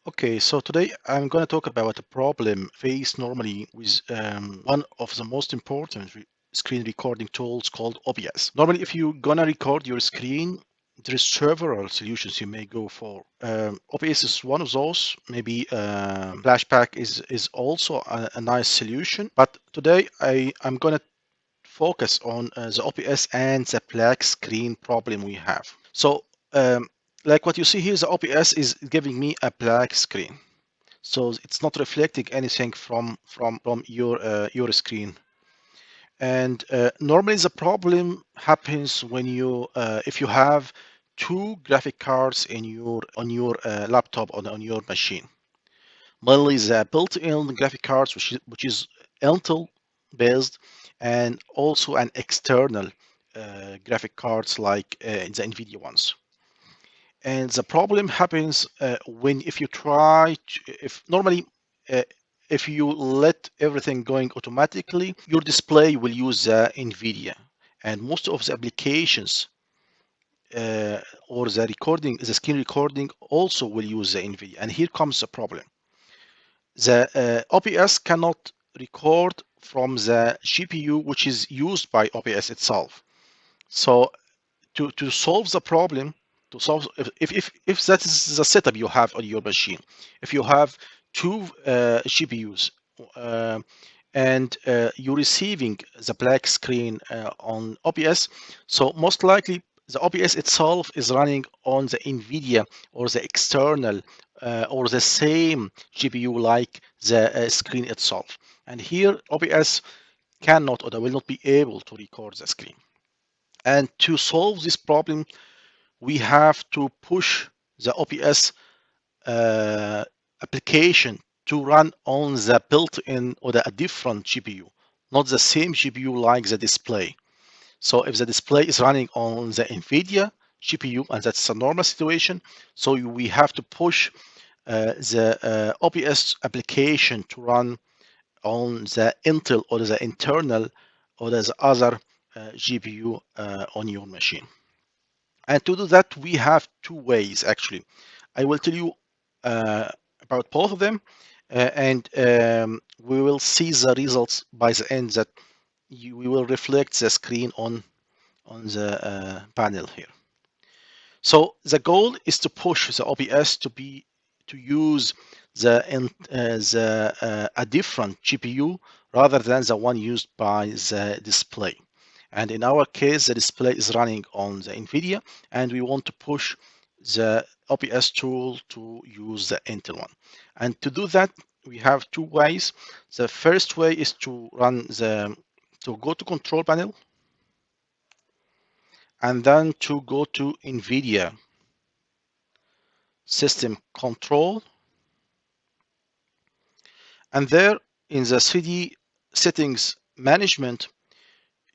Okay, so today I'm going to talk about a problem faced normally with one of the most important screen recording tools called OBS. Normally, if you're going to record your screen, there's several solutions you may go for. OBS is one of those. Maybe Flashback is also a nice solution. But today I'm going to focus on the OBS and the black screen problem we have. So um, like what you see here, the OBS is giving me a black screen. So it's not reflecting anything from your screen. And normally the problem happens when you if you have two graphic cards in your laptop on your machine. Mainly the built-in graphic cards, which is Intel based, and also an external graphic cards like the NVIDIA ones. And the problem happens when if you try to, if normally uh, if you let everything going automatically, your display will use the NVIDIA, and most of the applications or the screen recording also will use the NVIDIA. And here comes the problem: the OBS cannot record from the GPU, which is used by OBS itself. So to solve the problem, to solve if that is the setup you have on your machine, if you have two GPUs and you're receiving the black screen on OBS, so most likely the OBS itself is running on the NVIDIA or the external or the same GPU like the screen itself. And here OBS cannot or will not be able to record the screen. And to solve this problem, we have to push the OBS application to run on the built-in or a different GPU, not the same GPU like the display. So if the display is running on the NVIDIA GPU, and that's a normal situation, so we have to push the OBS application to run on the Intel or the internal or the other GPU on your machine. And to do that, we have two ways actually. I will tell you about both of them, and we will see the results by the end that we will reflect the screen on the panel here. So the goal is to push the OBS to use a different GPU rather than the one used by the display. And in our case, the display is running on the NVIDIA, and we want to push the OBS tool to use the Intel one. And to do that, we have two ways. The first way is to go to Control Panel, and then to go to NVIDIA System Control. And there in the 3D settings management,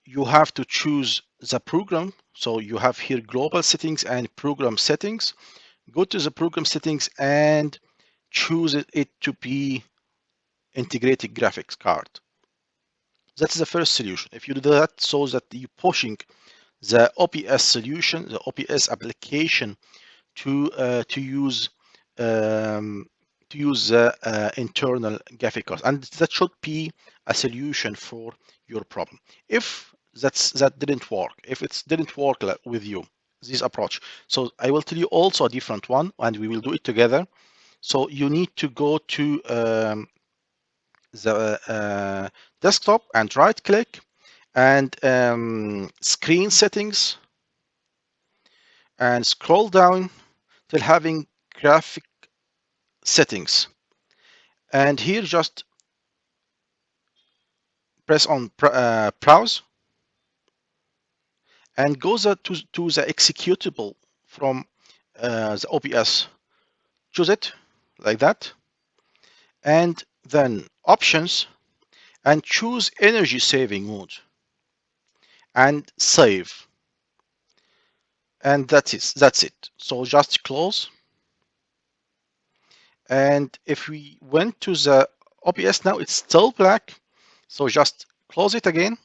you have to choose the program. So you have here global settings and program settings. Go to the program settings and choose it to be integrated graphics card. That's the first solution. If you do that, so that you're pushing the OBS solution, the OBS application to use the internal graphic cards, and that should be a solution for your problem. If that didn't work, if it didn't work with you, this approach, so I will tell you also a different one, and we will do it together. So you need to go to the desktop and right click and screen settings and scroll down till having graphic settings, and here just press on browse and go to the executable from the OBS. Choose it like that, and then options, and choose energy saving mode and save, and that's it. So just close. And if we went to the OBS now, it's still black, so just close it again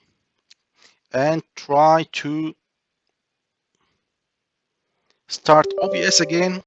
and try to start OBS again.